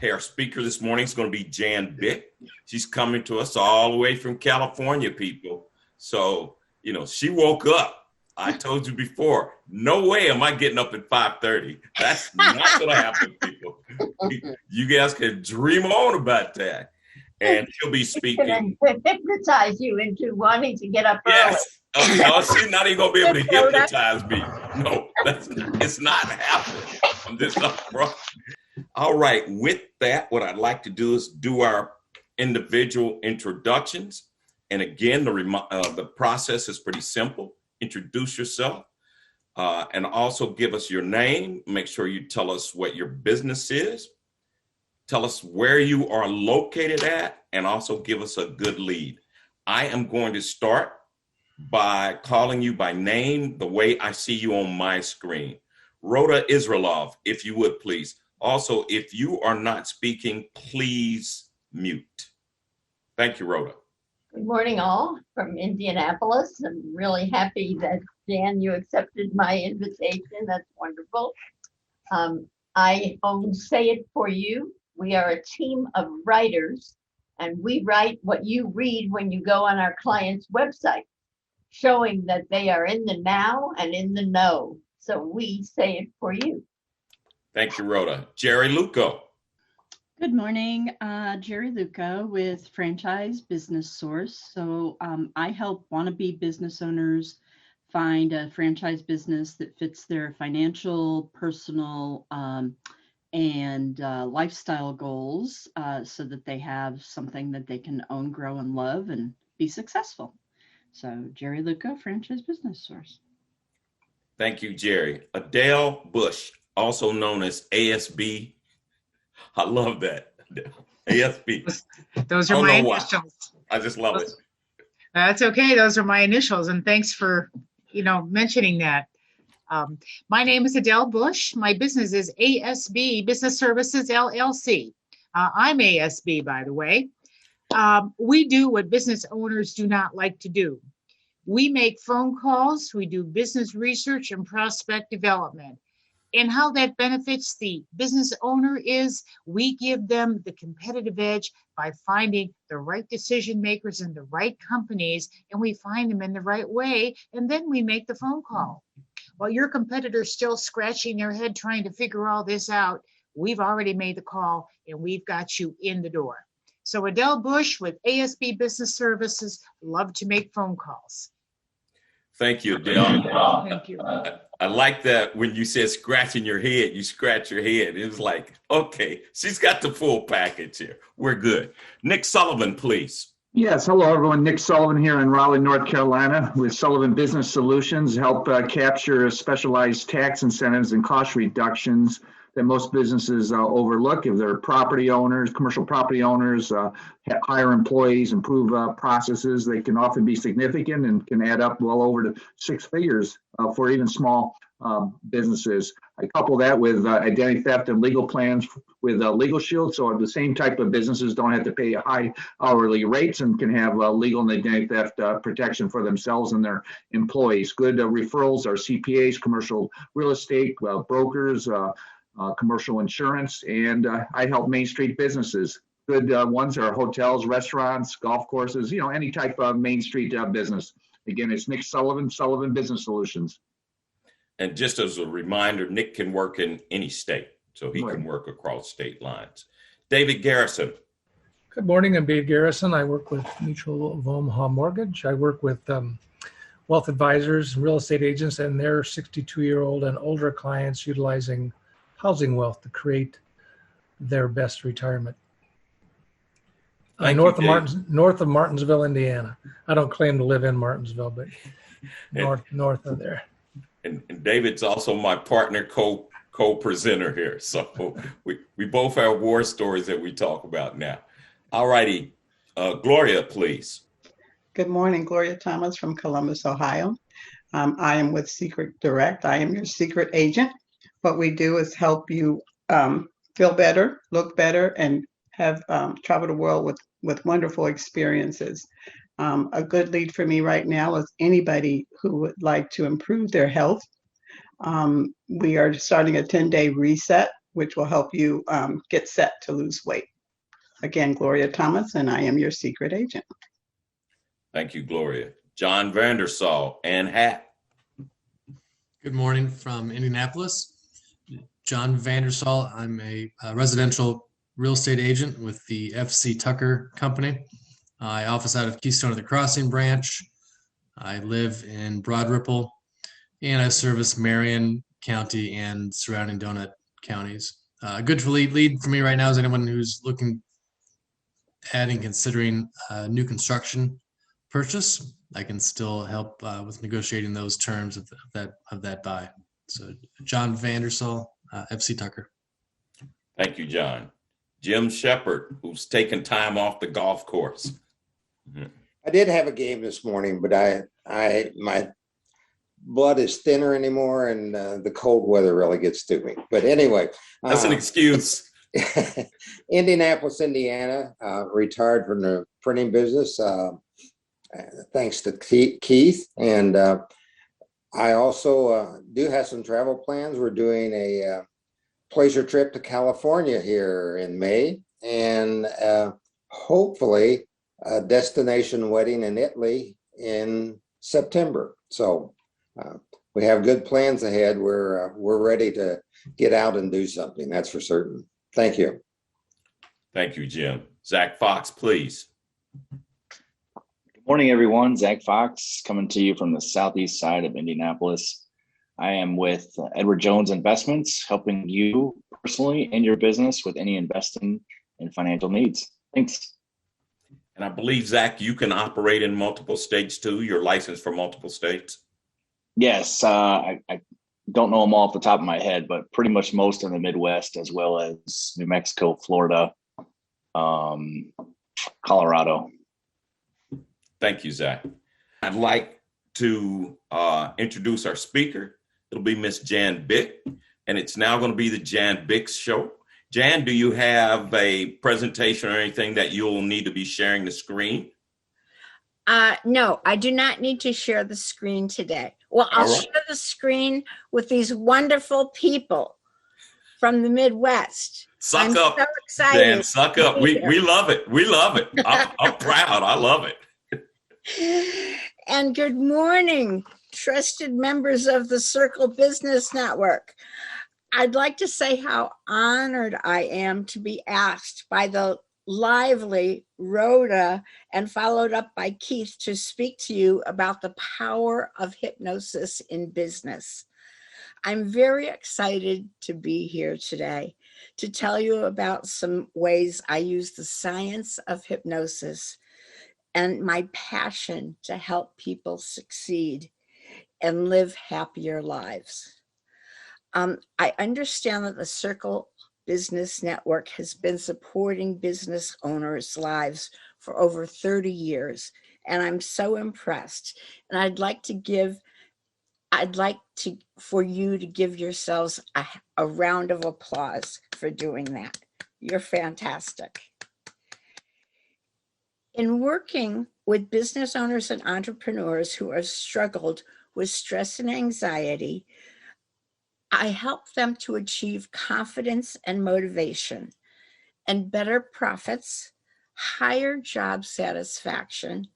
Hey, our speaker this morning is going to be Bick. She's coming to us all the way from California, people. So, she woke up. I told you before, no way am I getting up at 5:30. That's not going to happen, people. You guys can dream on about that. And she'll be speaking. Hypnotize you into wanting to get up early. Yes. No, she's not even going to be able to hypnotize me. No, it's not happening. I'm just not wrong. All right. With that, what I'd like to do is do our individual introductions. And again, the process is pretty simple. Introduce yourself and also give us your name. Make sure you tell us what your business is. Tell us where you are located at, and also give us a good lead. I am going to start by calling you by name the way I see you on my screen. Rhoda Israelov, if you would, please. Also, if you are not speaking, please mute. Thank you, Rhoda. Good morning, all from Indianapolis. I'm really happy that, Jan, you accepted my invitation. That's wonderful. I own Say It For You. We are a team of writers, and we write what you read when you go on our client's website, showing that they are in the now and in the know. So we say it for you. Thank you, Rhoda. Jerry Luco. Good morning, Jerry Luca with Franchise Business Source. So I help wannabe business owners find a franchise business that fits their financial, personal, and lifestyle goals so that they have something that they can own, grow, and love and be successful. So Jerry Luca, Franchise Business Source. Thank you, Jerry. Adele Bush, also known as ASB. I love that. ASB. Those are my initials. I just love it. That's okay. Those are my initials. And thanks for, mentioning that. My name is Adele Bush. My business is ASB Business Services, LLC. I'm ASB, by the way. We do what business owners do not like to do. We make phone calls, we do business research and prospect development. And how that benefits the business owner is we give them the competitive edge by finding the right decision makers in the right companies, and we find them in the right way, and then we make the phone call. While your competitor's still scratching their head trying to figure all this out, we've already made the call and we've got you in the door. So Adele Bush with ASB Business Services, love to make phone calls. Thank you, Adele. Thank you. I like that when you said scratching your head, you scratch your head. It was like, okay, she's got the full package here. We're good. Nick Sullivan, please. Yes, hello everyone. Nick Sullivan here in Raleigh, North Carolina with Sullivan Business Solutions, help capture specialized tax incentives and cost reductions that most businesses overlook. If they're property owners, commercial property owners, hire employees, improve processes, they can often be significant and can add up well over to 6 figures for even small businesses. I couple that with identity theft and legal plans with Legal Shield, so the same type of businesses don't have to pay high hourly rates and can have legal and identity theft protection for themselves and their employees. Good referrals are CPAs, commercial real estate, brokers, commercial insurance, and I help Main Street businesses. Good ones are hotels, restaurants, golf courses, any type of Main Street business. Again, it's Nick Sullivan, Sullivan Business Solutions. And just as a reminder, Nick can work in any state, so he can work across state lines. David Garrison. Good morning, I'm Dave Garrison. I work with Mutual of Omaha Mortgage. I work with wealth advisors, real estate agents, and their 62-year-old and older clients utilizing housing wealth to create their best retirement. North of Martinsville, Indiana. I don't claim to live in Martinsville, but north of there. And David's also my partner, co-presenter here. So we both have war stories that we talk about now. All righty. Gloria, please. Good morning, Gloria Thomas from Columbus, Ohio. I am with Secret Direct. I am your secret agent. What we do is help you feel better, look better, and have travel the world with wonderful experiences. A good lead for me right now is anybody who would like to improve their health. We are starting a 10-day reset which will help you get set to lose weight. Again, Gloria Thomas, and I am your secret agent. Thank you, Gloria. John Vandersol and Hat. Good morning from Indianapolis. John Vandersol. I'm a residential real estate agent with the FC Tucker Company. I office out of Keystone of the Crossing branch. I live in Broad Ripple, and I service Marion County and surrounding donut counties. Good for lead for me right now is anyone who's looking at and considering new construction purchase. I can still help with negotiating those terms of that buy. So John Vandersol, FC Tucker. Thank you, John. Jim Shepard, who's taken time off the golf course. I did have a game this morning, but my blood is thinner anymore, and the cold weather really gets to me. But anyway, that's an excuse. Indianapolis, Indiana, retired from the printing business, thanks to Keith. And I also do have some travel plans. We're doing a pleasure trip to California here in May, and hopefully a destination wedding in Italy in September. So we have good plans ahead. We're ready to get out and do something. That's for certain. Thank you. Thank you, Jim. Zach Fox, please. Good morning, everyone. Zach Fox coming to you from the southeast side of Indianapolis. I am with Edward Jones Investments, helping you personally and your business with any investing and financial needs. Thanks. And I believe, Zach, you can operate in multiple states too. You're licensed for multiple states. Yes, I don't know them all off the top of my head, but pretty much most in the Midwest, as well as New Mexico, Florida, Colorado. Thank you, Zach. I'd like to introduce our speaker. It'll be Miss Jan Bick, and it's now going to be the Jan Bick Show. Jan, do you have a presentation or anything that you'll need to be sharing the screen? No, I do not need to share the screen today. Well, I'll share the screen with these wonderful people from the Midwest. Suck up, so excited. Jan, suck up. We love it. We love it. I'm proud. I love it. And good morning, trusted members of the Circle Business Network. I'd like to say how honored I am to be asked by the lively Rhoda and followed up by Keith to speak to you about the power of hypnosis in business. I'm very excited to be here today to tell you about some ways I use the science of hypnosis and my passion to help people succeed and live happier lives. I understand that the Circle Business Network has been supporting business owners' lives for over 30 years, and I'm so impressed. And I'd like for you to give yourselves a round of applause for doing that. You're fantastic. In working with business owners and entrepreneurs who have struggled with stress and anxiety, I help them to achieve confidence and motivation and better profits, higher job satisfaction,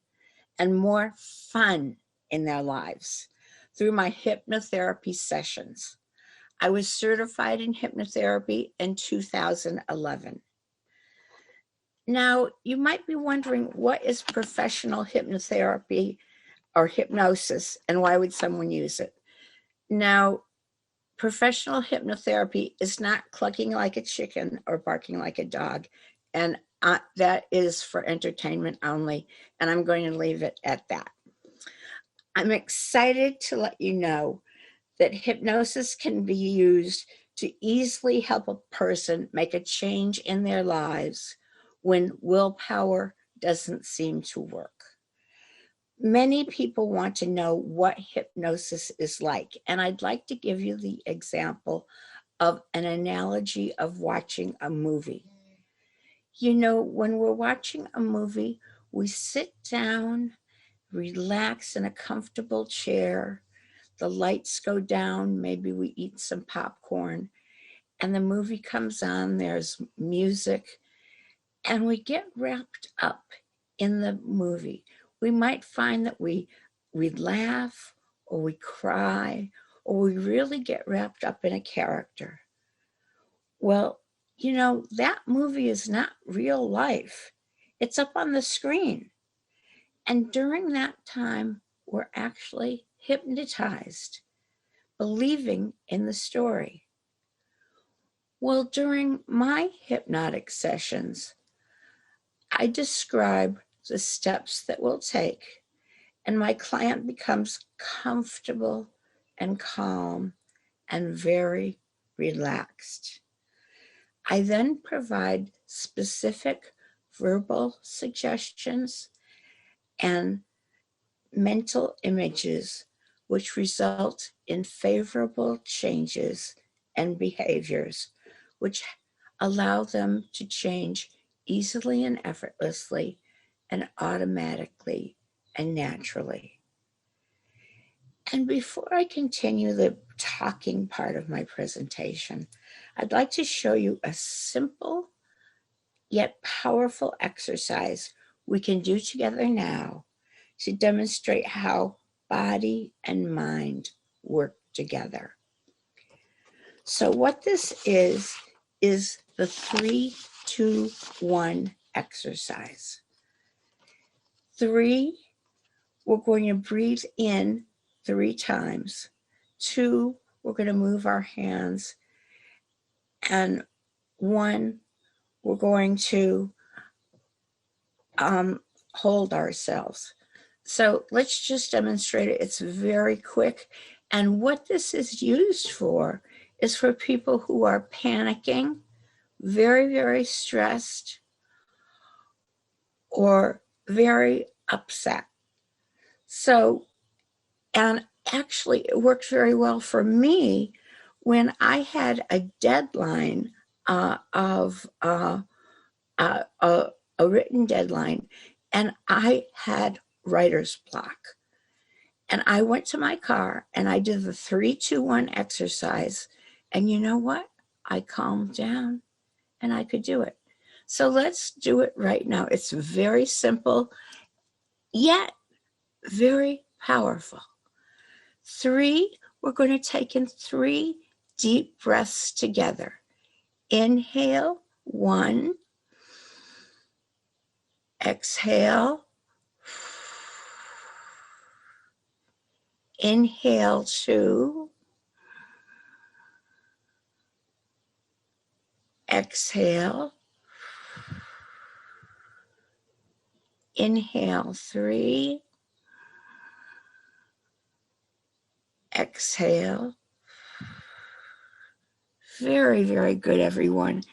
and more fun in their lives through my hypnotherapy sessions. I was certified in hypnotherapy in 2011. Now, you might be wondering, what is professional hypnotherapy or hypnosis, and why would someone use it? Now, professional hypnotherapy is not clucking like a chicken or barking like a dog, and that is for entertainment only, and I'm going to leave it at that. I'm excited to let you know that hypnosis can be used to easily help a person make a change in their lives when willpower doesn't seem to work. Many people want to know what hypnosis is like, and I'd like to give you the example of an analogy of watching a movie. You know, when we're watching a movie, we sit down, relax in a comfortable chair, the lights go down, maybe we eat some popcorn, and the movie comes on, there's music, and we get wrapped up in the movie. We might find that we laugh, or we cry, or we really get wrapped up in a character. Well, you know, that movie is not real life. It's up on the screen. And during that time, we're actually hypnotized, believing in the story. Well, during my hypnotic sessions, I describe the steps that we'll take, and my client becomes comfortable and calm and very relaxed. I then provide specific verbal suggestions and mental images, which result in favorable changes and behaviors, which allow them to change easily and effortlessly and automatically and naturally. And before I continue the talking part of my presentation, I'd like to show you a simple yet powerful exercise we can do together now to demonstrate how body and mind work together. So what this is the 3, 2, 1 exercise. 3, we're going to breathe in 3 times. 2, we're going to move our hands. And 1, we're going to hold ourselves. So let's just demonstrate it. It's very quick. And what this is used for is for people who are panicking, very, very stressed, or very upset. So, and actually it worked very well for me when I had a deadline of a written deadline, and I had writer's block. And I went to my car and I did the 3, 2, 1 exercise. And you know what? I calmed down and I could do it. So let's do it right now. It's very simple, yet very powerful. 3, we're going to take in 3 deep breaths together. Inhale, 1. Exhale. Inhale, 2. Exhale. Inhale, 3. Exhale. Very, very good, everyone.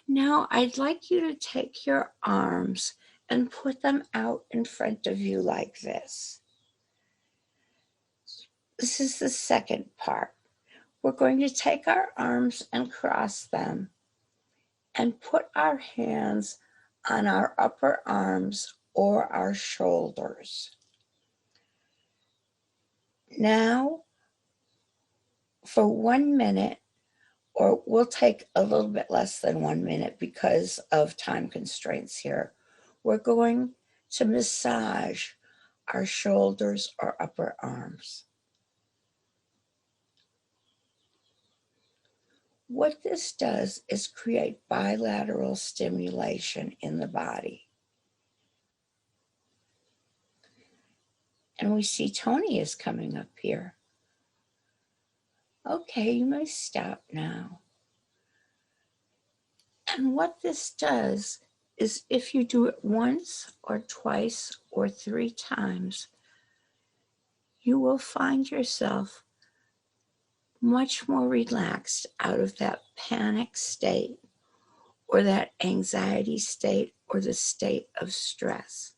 Now, I'd like you to take your arms and put them out in front of you like this. This is the second part. We're going to take our arms and cross them and put our hands on our upper arms or our shoulders. Now, for 1 minute, or we'll take a little bit less than 1 minute because of time constraints here, we're going to massage our shoulders or upper arms. What this does is create bilateral stimulation in the body. And we see Tony is coming up here. Okay, you may stop now. And what this does is if you do it once or twice or 3 times, you will find yourself much more relaxed out of that panic state or that anxiety state or the state of stress.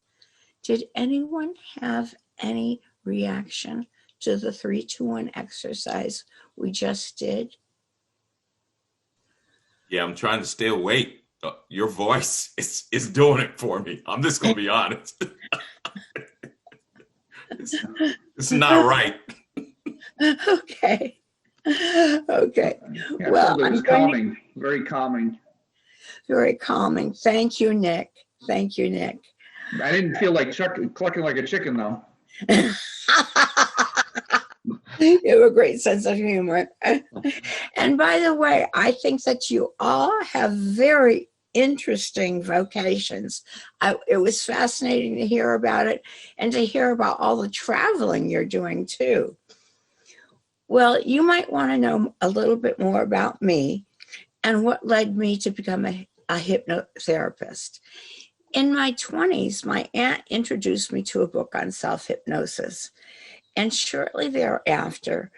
Did anyone have any reaction to the 3, 2, 1 exercise we just did? Yeah, I'm trying to stay awake. Your voice is doing it for me. I'm just going to be honest. It's not right. Okay. Okay. Yeah, I Well, felt it was I'm going to, calming, very calming. very calming. Thank you, Nick. Thank you, Nick. I didn't feel like clucking like a chicken though. You have a great sense of humor. And by the way, I think that you all have very interesting vocations. It was fascinating to hear about it and to hear about all the traveling you're doing too. Well, you might want to know a little bit more about me and what led me to become a hypnotherapist. In my 20s, my aunt introduced me to a book on self-hypnosis. And shortly thereafter,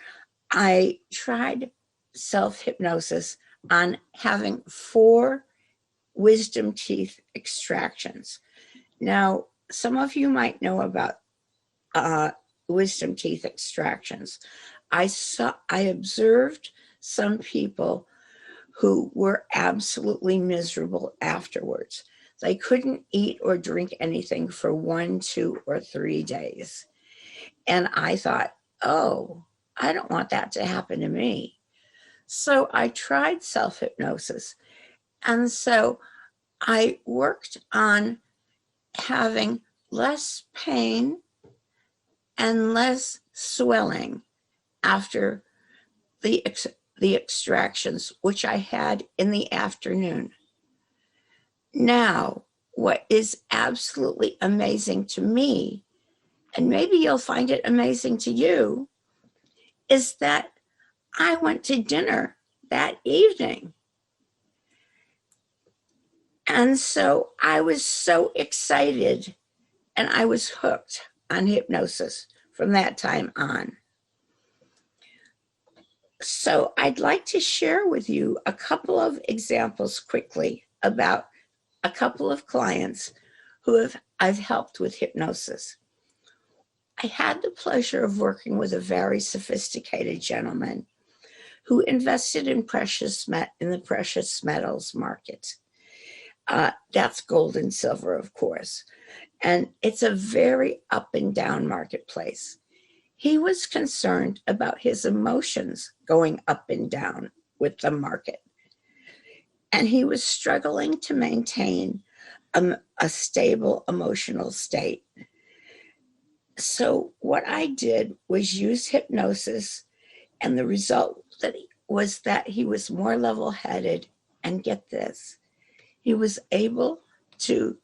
I tried self-hypnosis on having 4 wisdom teeth extractions. Now, some of you might know about wisdom teeth extractions. I observed some people who were absolutely miserable afterwards. They couldn't eat or drink anything for 1, 2, or 3 days. And I thought, oh, I don't want that to happen to me. So I tried self-hypnosis. And so I worked on having less pain and less swelling after the extractions, which I had in the afternoon. Now, what is absolutely amazing to me, and maybe you'll find it amazing to you, is that I went to dinner that evening. And so I was so excited and I was hooked on hypnosis from that time on. So I'd like to share with you a couple of examples quickly about a couple of clients who I've helped with hypnosis. I had the pleasure of working with a very sophisticated gentleman who invested in the precious metals market. That's gold and silver, of course. And it's a very up and down marketplace. He was concerned about his emotions going up and down with the market. And he was struggling to maintain a stable emotional state. So what I did was use hypnosis, and the result was that he was more level-headed, and get this, he was able to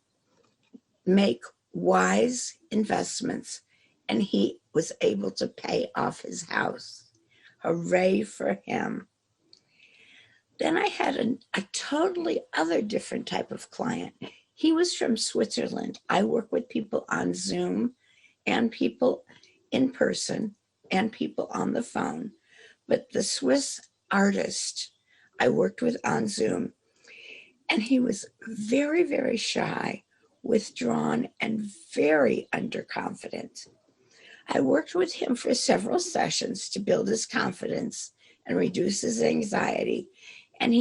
make wise investments, and he was able to pay off his house. Hooray for him. Then I had a totally other different type of client. He was from Switzerland. I work with people on Zoom and people in person and people on the phone. But the Swiss artist I worked with on Zoom, and he was very, very shy, withdrawn, and very underconfident. I worked with him for several sessions to build his confidence and reduce his anxiety. And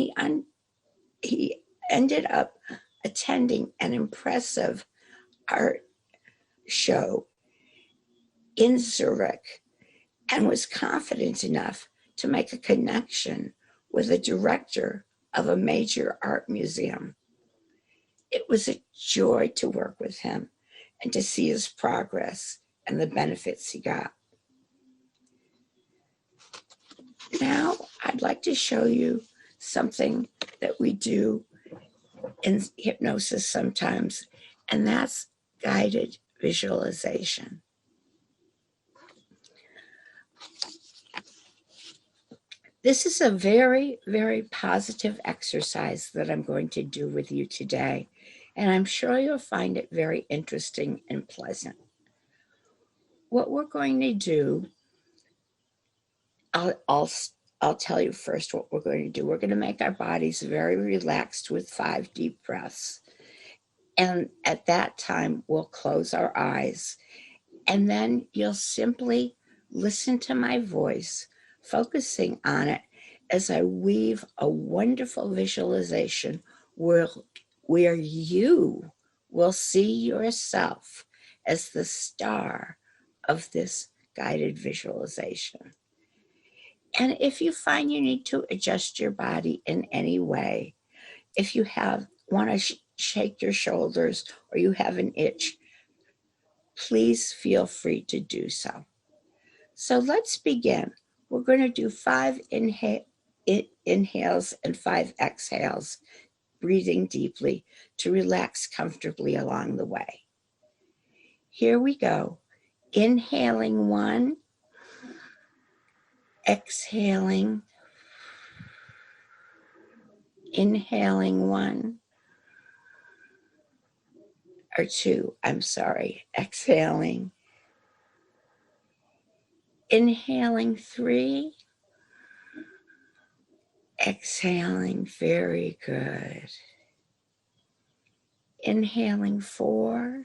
he ended up attending an impressive art show in Zurich and was confident enough to make a connection with the director of a major art museum. It was a joy to work with him and to see his progress and the benefits he got. Now, I'd like to show you something that we do in hypnosis sometimes, and that's guided visualization. This is a very, very positive exercise that I'm going to do with you today, and I'm sure you'll find it very interesting and pleasant. What we're going to do, I'll tell you first what we're going to do. We're going to make our bodies very relaxed with 5 deep breaths. And at that time, we'll close our eyes. And then you'll simply listen to my voice, focusing on it as I weave a wonderful visualization where you will see yourself as the star of this guided visualization. And if you find you need to adjust your body in any way, if you want to shake your shoulders or you have an itch, please feel free to do so. So let's begin. We're going to do 5 inhales and 5 exhales, breathing deeply to relax comfortably along the way. Here we go. Inhaling 1, exhaling, inhaling 1, or 2, I'm sorry, exhaling, inhaling 3, exhaling, very good, inhaling 4,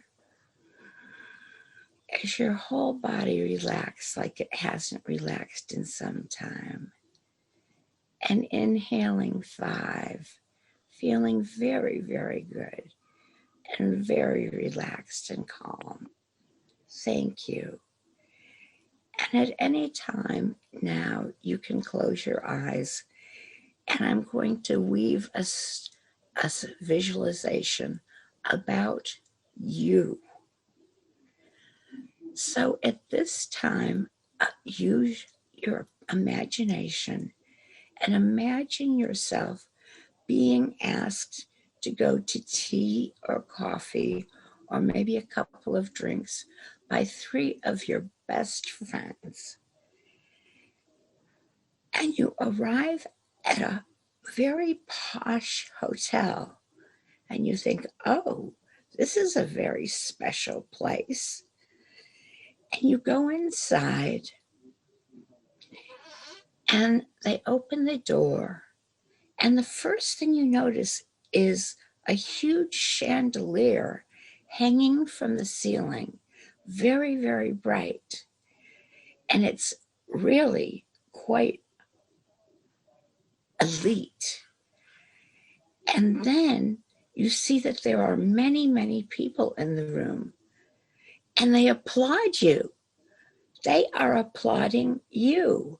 as your whole body relaxes like it hasn't relaxed in some time, and inhaling 5, feeling very, very good and very relaxed and calm. Thank you. And at any time now, you can close your eyes, and I'm going to weave a visualization about you. So at this time, use your imagination and imagine yourself being asked to go to tea or coffee or maybe a couple of drinks by 3 of your best friends. And you arrive at a very posh hotel and you think, oh, this is a very special place. And you go inside and they open the door, and the first thing you notice is a huge chandelier hanging from the ceiling, very, very bright. And it's really quite elite. And then you see that there are many, many people in the room, and they applaud you. They are applauding you.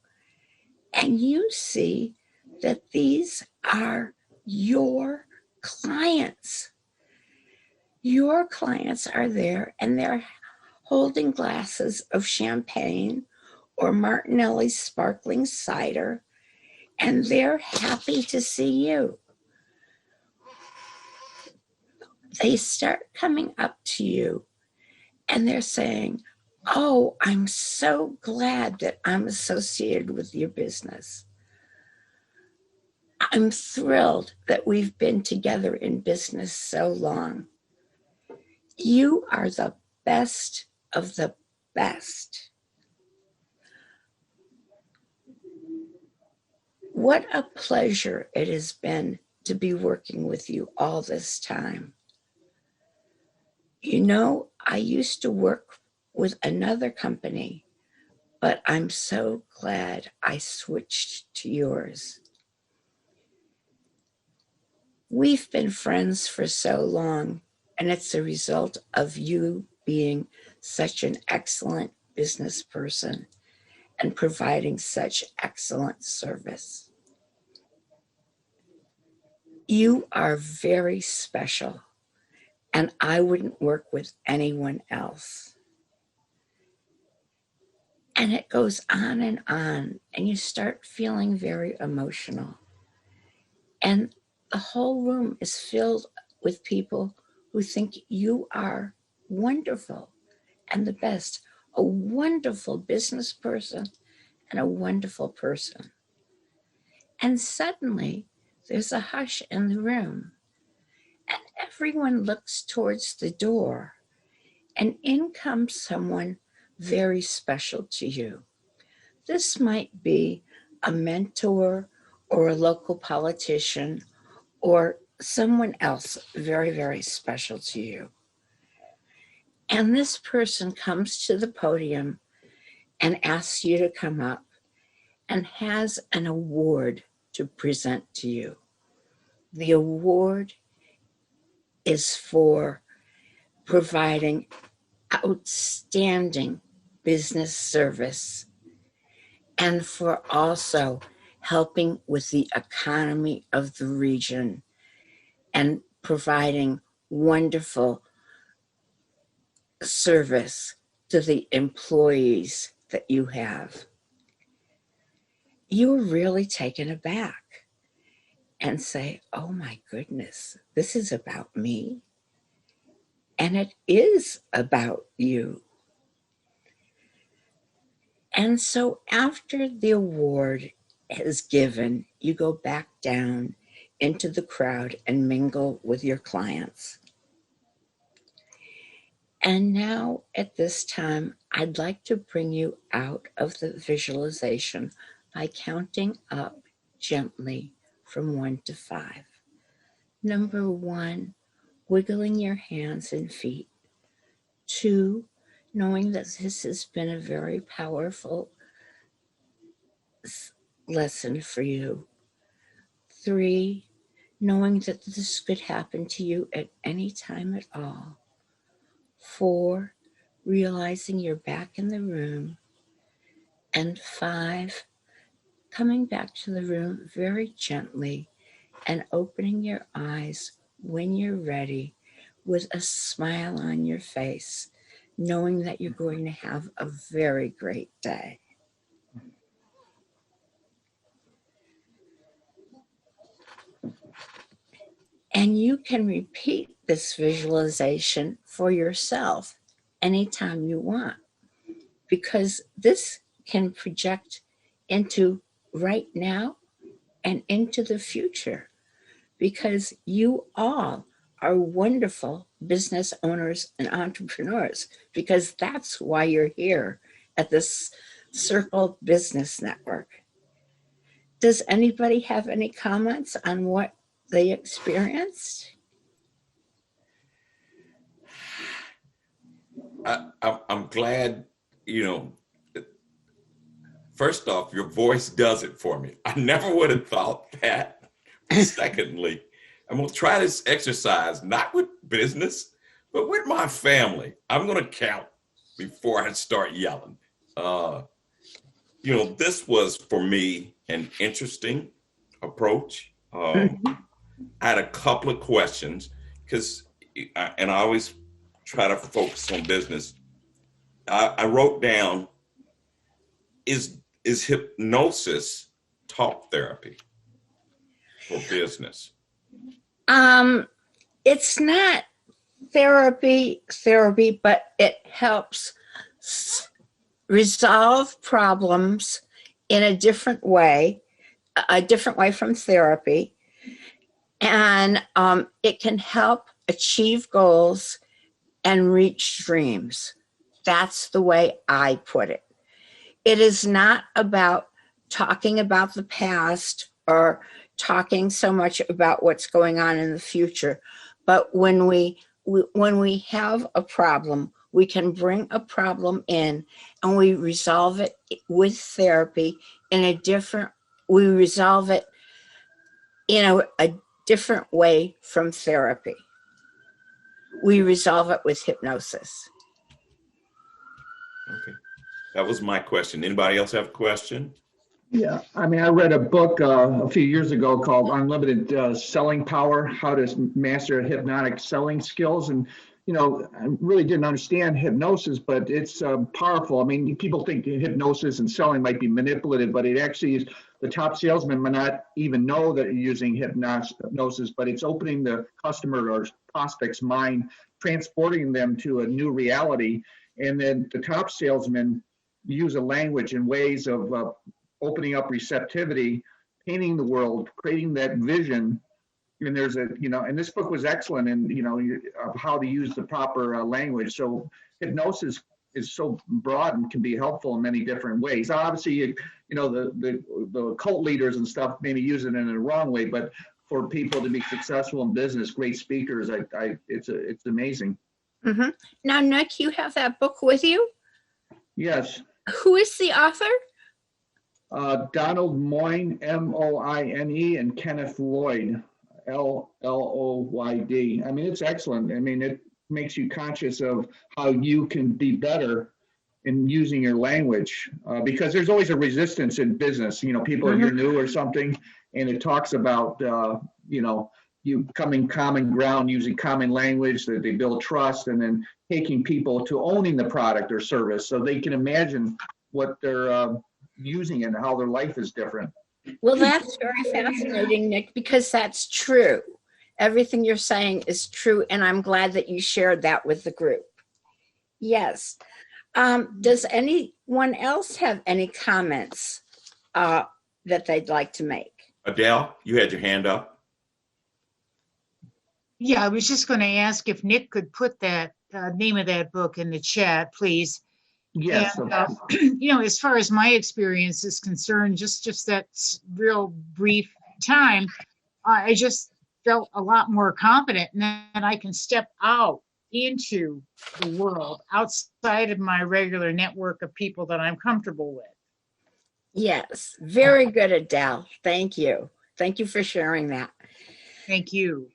And you see that these are your clients. Your clients are there, and they're holding glasses of champagne or Martinelli's sparkling cider, and they're happy to see you. They start coming up to you, and they're saying, oh, I'm so glad that I'm associated with your business. I'm thrilled that we've been together in business so long. You are the best of the best. What a pleasure it has been to be working with you all this time. You know, I used to work with another company, but I'm so glad I switched to yours. We've been friends for so long, and it's a result of you being such an excellent business person and providing such excellent service. You are very special, and I wouldn't work with anyone else. And it goes on, and you start feeling very emotional. And the whole room is filled with people who think you are wonderful and the best, a wonderful business person and a wonderful person. And suddenly there's a hush in the room, and everyone looks towards the door, and in comes someone very special to you. This might be a mentor or a local politician or someone else very, very special to you. And this person comes to the podium and asks you to come up and has an award to present to you. The award is for providing outstanding business service and for also helping with the economy of the region and providing wonderful service to the employees that you have. You were really taken aback and say, oh my goodness, this is about me. And it is about you. And so after the award is given, you go back down into the crowd and mingle with your clients. And now at this time, I'd like to bring you out of the visualization by counting up gently from 1 to 5. Number 1, wiggling your hands and feet. 2, knowing that this has been a very powerful lesson for you. 3, knowing that this could happen to you at any time at all. 4, realizing you're back in the room. And 5, coming back to the room very gently and opening your eyes when you're ready with a smile on your face, knowing that you're going to have a very great day. And you can repeat this visualization for yourself anytime you want, because this can project into right now and into the future, because you all are wonderful business owners and entrepreneurs, because that's why you're here at this Circle Business Network. Does anybody have any comments on what they experienced? I'm glad, first off, your voice does it for me. I never would have thought that. Secondly, I'm going to try this exercise, not with business, but with my family. I'm going to count before I start yelling. This was, for me, an interesting approach. I had a couple of questions and I always try to focus on business. I wrote down, is hypnosis talk therapy for business? It's not therapy, but it helps resolve problems in a different way from therapy. And it can help achieve goals and reach dreams. That's the way I put it. It is not about talking about the past or talking so much about what's going on in the future. But when we have a problem, we can bring a problem in and we resolve it with therapy we resolve it in a different way from therapy. We resolve it with hypnosis. Okay. That was my question. Anybody else have a question? Yeah, I read a book a few years ago called Unlimited Selling Power, How to Master Hypnotic Selling Skills. And, I really didn't understand hypnosis, but it's powerful. People think hypnosis and selling might be manipulative, but it actually is. The top salesman might not even know that you're using hypnosis, but it's opening the customer or prospect's mind, transporting them to a new reality. And then the top salesmen use a language and ways of opening up receptivity, painting the world, creating that vision. And there's and this book was excellent in, of how to use the proper language. So hypnosis is so broad and can be helpful in many different ways. Obviously, the cult leaders and stuff maybe use it in a wrong way, but for people to be successful in business, great speakers, it's amazing. Mm-hmm. Now, Nick, you have that book with you? Yes. Who is the author? Donald Moyne, Moine, and Kenneth Lloyd, Lloyd. It's excellent. It makes you conscious of how you can be better in using your language, because there's always a resistance in business. You know, people you're new or something, and it talks about you know, you coming common ground, using common language, that they build trust, and then taking people to owning the product or service so they can imagine what they're using and how their life is different. Well, that's very fascinating, Nick, because that's true. Everything you're saying is true, and I'm glad that you shared that with the group. Yes. Does anyone else have any comments that they'd like to make? Adele, you had your hand up. Yeah, I was just going to ask if Nick could put that name of that book in the chat, please. Yes. And, you know, as far as my experience is concerned, just that real brief time, I just felt a lot more confident, and then I can step out into the world outside of my regular network of people that I'm comfortable with. Yes, very good, Adele. Thank you. Thank you for sharing that. Thank you.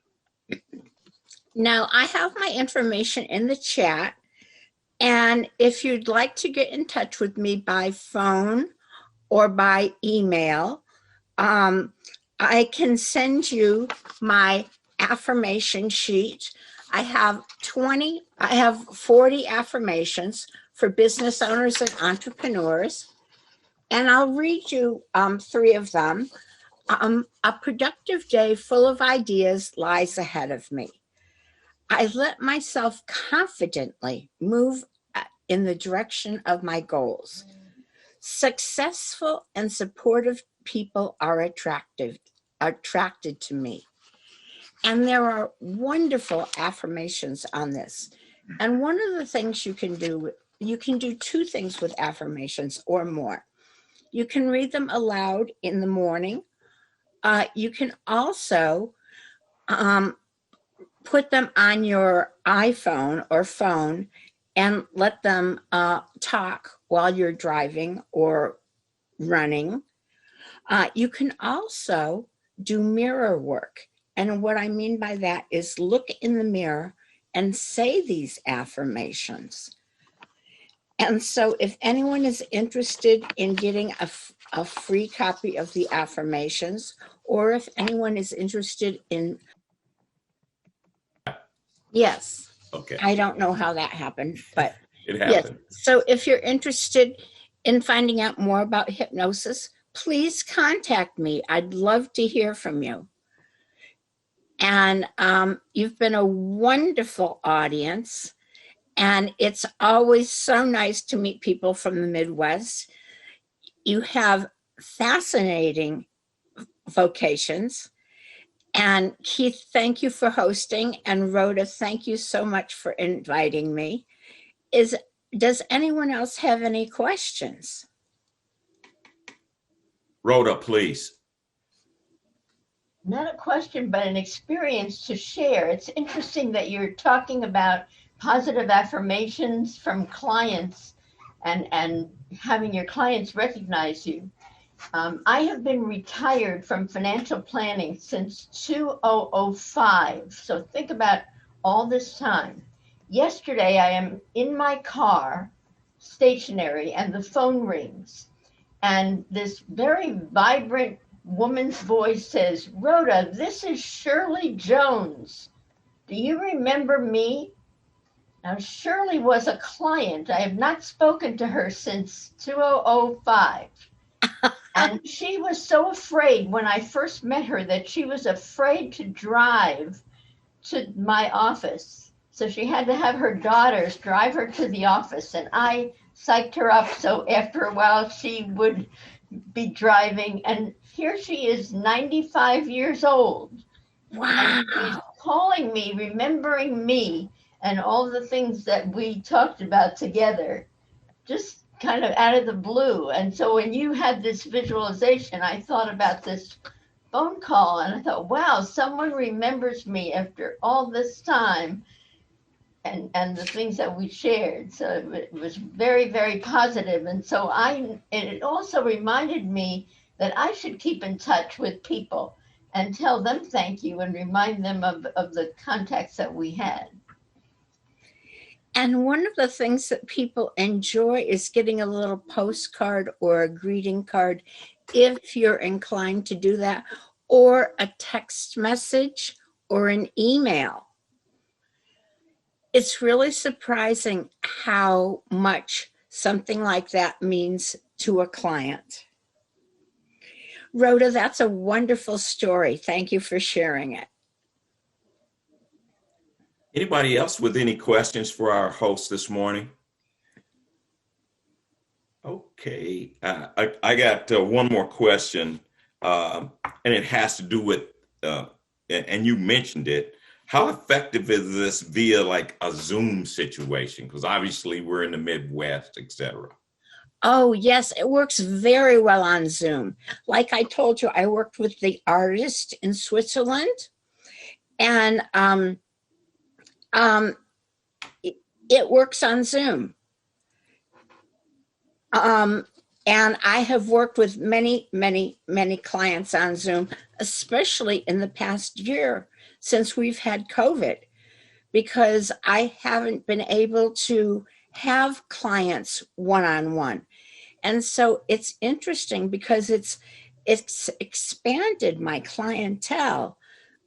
Now, I have my information in the chat, and if you'd like to get in touch with me by phone or by email, I can send you my affirmation sheet. I have 40 affirmations for business owners and entrepreneurs, and I'll read you 3 of them. A productive day full of ideas lies ahead of me. I let myself confidently move in the direction of my goals. Successful and supportive people are attracted to me. And there are wonderful affirmations on this. And one of the things you can do 2 things with affirmations or more. You can read them aloud in the morning. You can also put them on your iPhone or phone and let them talk while you're driving or running. You can also do mirror work. And what I mean by that is look in the mirror and say these affirmations. And so if anyone is interested in getting a free copy of the affirmations, or if anyone is interested in, yes. Okay. I don't know how that happened, but It happened. yes. So if you're interested in finding out more about hypnosis, please contact me. I'd love to hear from you. And you've been a wonderful audience. And it's always so nice to meet people from the Midwest. You have fascinating vocations. And Keith, thank you for hosting. And Rhoda, thank you so much for inviting me. Does anyone else have any questions? Rhoda, please. Not a question, but an experience to share. It's interesting that you're talking about positive affirmations from clients and having your clients recognize you. I have been retired from financial planning since 2005. So think about all this time. Yesterday, I am in my car, stationary, and the phone rings. And this very vibrant woman's voice says, "Rhoda, this is Shirley Jones. Do you remember me?" Now, Shirley was a client. I have not spoken to her since 2005. And she was so afraid when I first met her that she was afraid to drive to my office. So she had to have her daughters drive her to the office. And I psyched her up so after a while she would be driving. And here she is, 95 years old. Wow. And she's calling me, remembering me, and all the things that we talked about together, just kind of out of the blue. And so when you had this visualization, I thought about this phone call and I thought, wow, someone remembers me after all this time and the things that we shared. So it was very, very positive. And so it also reminded me that I should keep in touch with people and tell them thank you and remind them of the contacts that we had. And one of the things that people enjoy is getting a little postcard or a greeting card, if you're inclined to do that, or a text message or an email. It's really surprising how much something like that means to a client. Rhoda, that's a wonderful story. Thank you for sharing it. Anybody else with any questions for our host this morning? Okay, I got one more question, and it has to do with, and you mentioned it, how effective is this via like a Zoom situation? Because obviously we're in the Midwest, et cetera. Oh, yes, it works very well on Zoom. Like I told you, I worked with the artist in Switzerland, and it works on Zoom. And I have worked with many, many, many clients on Zoom, especially in the past year since we've had COVID, because I haven't been able to have clients one-on-one. And so it's interesting because it's expanded my clientele,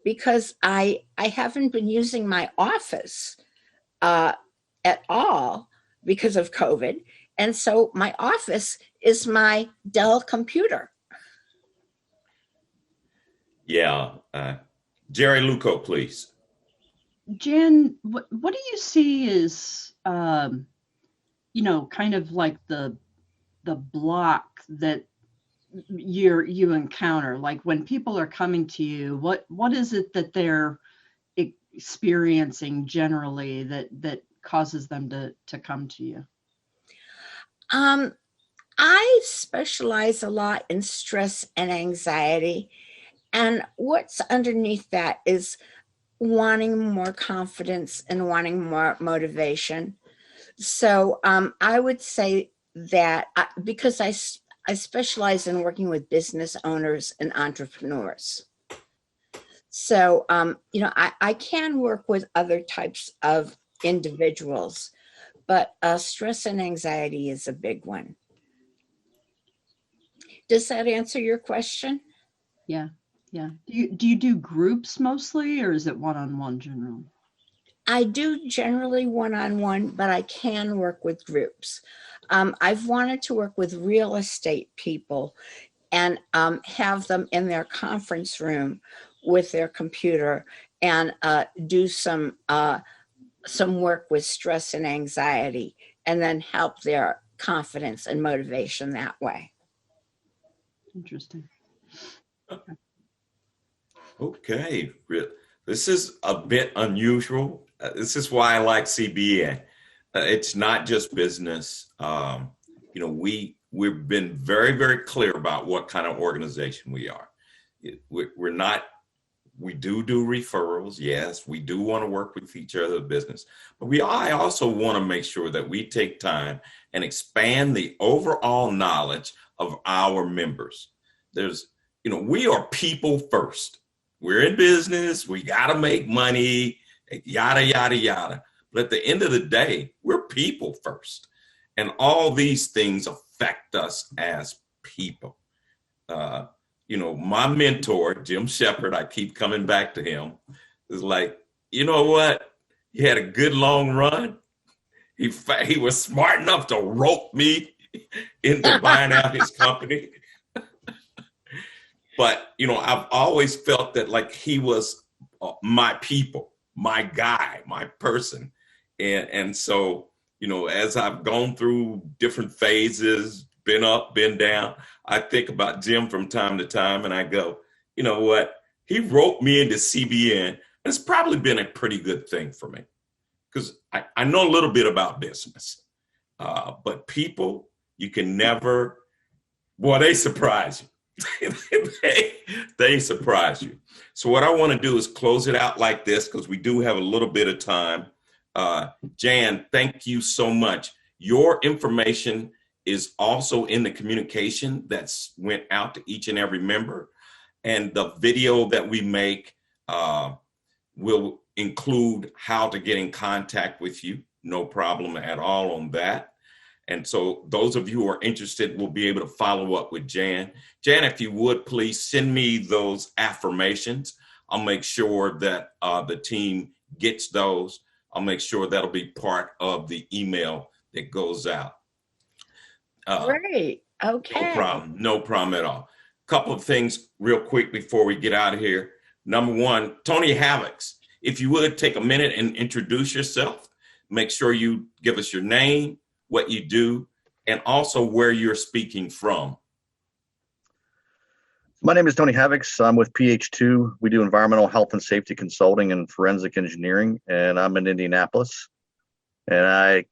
because I haven't been using my office at all because of COVID. And so my office is my Dell computer. Yeah. Jerry Luco, please. Jan, what do you see as, kind of like the block that you encounter? Like when people are coming to you, what is it that they're experiencing generally that causes them to come to you? I specialize a lot in stress and anxiety, and what's underneath that is wanting more confidence and wanting more motivation. So I would say that because I specialize in working with business owners and entrepreneurs. So, I can work with other types of individuals, but stress and anxiety is a big one. Does that answer your question? Yeah. Do you do groups mostly, or is it one-on-one generally? I do generally one-on-one, but I can work with groups. I've wanted to work with real estate people and have them in their conference room with their computer and do some work with stress and anxiety, and then help their confidence and motivation that way. Interesting. Okay. This is a bit unusual. This is why I like CBN. It's not just business. We've been very, very clear about what kind of organization we are. We're not, we do referrals. Yes, we do want to work with each other's business, but I also want to make sure that we take time and expand the overall knowledge of our members. We are people first. We're in business. We got to make money, yada, yada, yada. But at the end of the day, we're people first. And all these things affect us as people. My mentor, Jim Shepard, I keep coming back to him, is like, you know what? He had a good long run. He was smart enough to rope me into buying out his company. But, I've always felt that like he was my people, my guy, my person. And so, as I've gone through different phases, been up, been down, I think about Jim from time to time and I go, you know what? He roped me into CBN. And it's probably been a pretty good thing for me because I know a little bit about business. But people, you can never, they surprise you. they surprise you. So what I want to do is close it out like this because we do have a little bit of time. Jan, thank you so much. Your information is also in the communication that's went out to each and every member. And the video that we make will include how to get in contact with you. no problem at all on that. And so those of you who are interested will be able to follow up with Jan. Jan, if you would, please send me those affirmations. I'll make sure that the team gets those. I'll make sure that'll be part of the email that goes out. Great. Okay. No problem at all. Couple of things real quick before we get out of here. Number one, Tony Havocks, if you would take a minute and introduce yourself, make sure you give us your name, what you do, and also where you're speaking from. My name is Tony Havocks. I'm with PH2. We do environmental health and safety consulting and forensic engineering, and I'm in Indianapolis. And I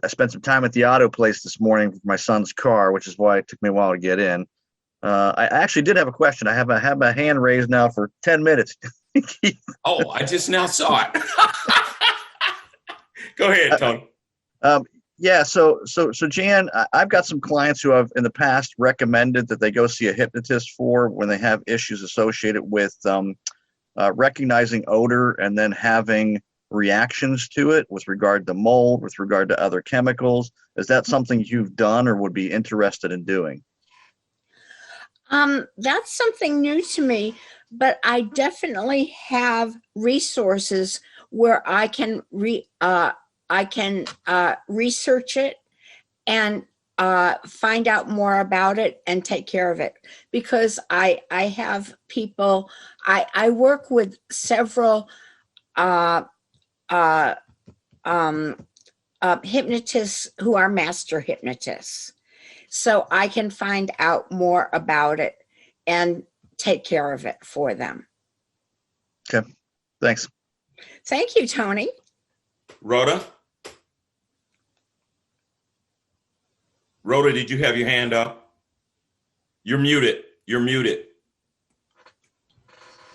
spent some time at the auto place this morning with my son's car, which is why it took me a while to get in. I actually did have a question. I have my hand raised now for 10 minutes. Oh, I just now saw it. Go ahead, Tony. Yeah, so Jan, I've got some clients who have in the past recommended that they go see a hypnotist for when they have issues associated with recognizing odor and then having reactions to it with regard to mold, with regard to other chemicals. Is that something you've done or would be interested in doing? That's something new to me, but I definitely have resources where I can research it and find out more about it and take care of it, because I have people, I work with several hypnotists who are master hypnotists, so I can find out more about it and take care of it for them. Okay, thanks. Thank you, Tony. Rhoda? Rhoda, did you have your hand up? You're muted. You're muted.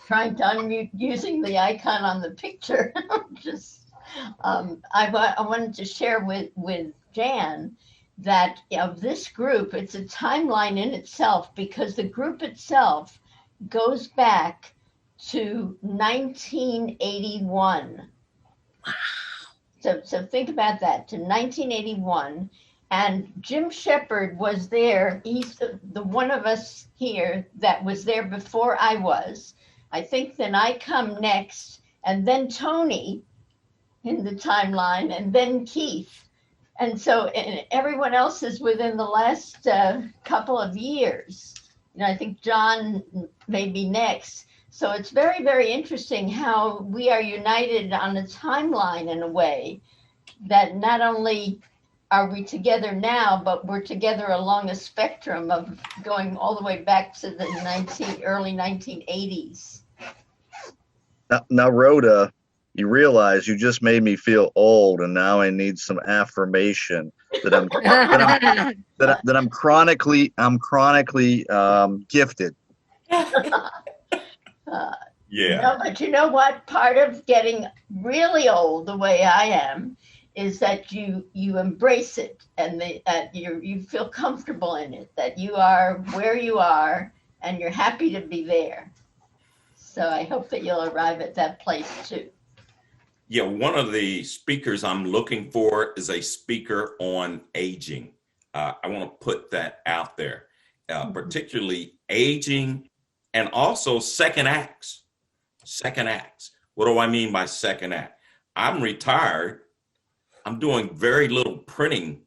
Trying to unmute using the icon on the picture. I wanted to share with Jan that of this group, it's a timeline in itself, because the group itself goes back to 1981. Wow. So think about that, to 1981. And Jim Shepard was there. He's the one of us here that was there before I was. I think then I come next, and then Tony in the timeline, and then Keith. And so and everyone else is within the last couple of years. I think John may be next. So it's very, very interesting how we are united on a timeline in a way that not only are we together now, but we're together along a spectrum of going all the way back to the early 1980s. Now, Rhoda, you realize you just made me feel old, and now I need some affirmation that I'm chronically gifted. Yeah. No, but you know what? Part of getting really old, the way I am, is that you embrace it, and you feel comfortable in it, that you are where you are and you're happy to be there. So I hope that you'll arrive at that place too. Yeah, one of the speakers I'm looking for is a speaker on aging. I want to put that out there, particularly aging and also second acts. Second acts. What do I mean by second act? I'm retired. I'm doing very little printing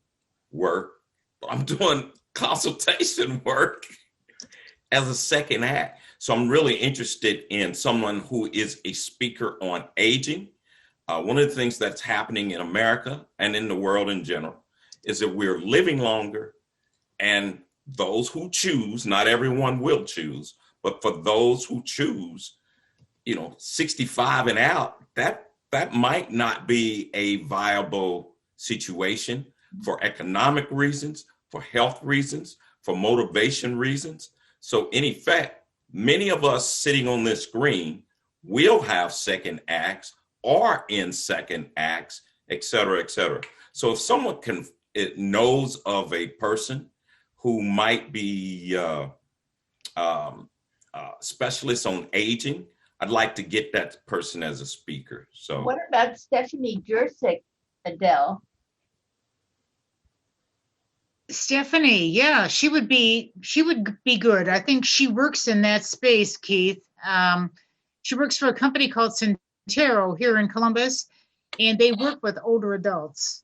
work, but I'm doing consultation work as a second act. So I'm really interested in someone who is a speaker on aging. One of the things that's happening in America and in the world in general is that we're living longer, and those who choose, not everyone will choose, but for those who choose, 65 and out, that might not be a viable situation for economic reasons, for health reasons, for motivation reasons. So in effect, many of us sitting on this screen will have second acts or in second acts, et cetera, et cetera. So if someone knows of a person who might be specialist on aging, I'd like to get that person as a speaker. So what about Stephanie Jurczyk Adele. Stephanie, yeah, she would be good. I think she works in that space, Keith. She works for a company called Centero here in Columbus, and they work with older adults.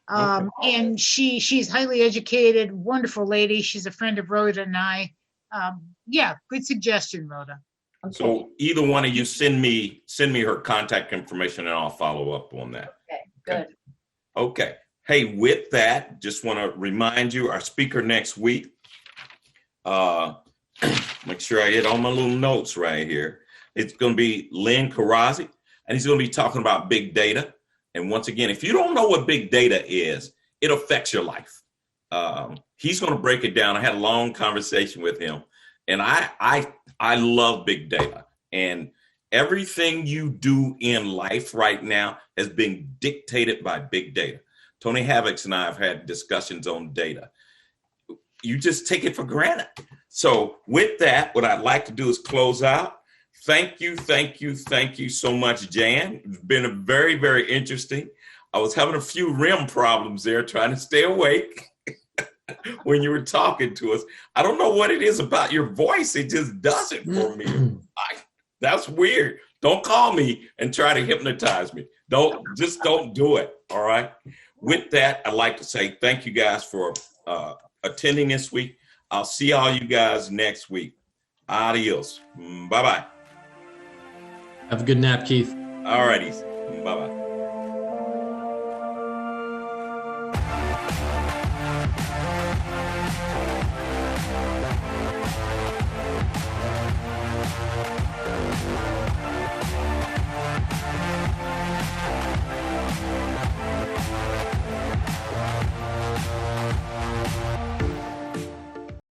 And she's highly educated, wonderful lady. She's a friend of Rhoda and I. Yeah, good suggestion, Rhoda. So either one of you send me her contact information and I'll follow up on that. Okay, good. Okay. Hey, with that, just want to remind you, our speaker next week, make sure I hit all my little notes right here. It's going to be Lynn Karazi, and he's going to be talking about big data. And once again, if you don't know what big data is, it affects your life. He's going to break it down. I had a long conversation with him, and I love big data. And everything you do in life right now has been dictated by big data. Tony Havocks and I have had discussions on data. You just take it for granted. So with that, what I'd like to do is close out. Thank you so much, Jan. It's been very, very interesting. I was having a few REM problems there, trying to stay awake when you were talking to us. I don't know what it is about your voice. It just does it for me. That's weird. Don't call me and try to hypnotize me. Don't do it. All right. With that, I'd like to say thank you guys for attending this week. I'll see all you guys next week. Adios. Bye-bye. Have a good nap, Keith. All righty. Bye-bye.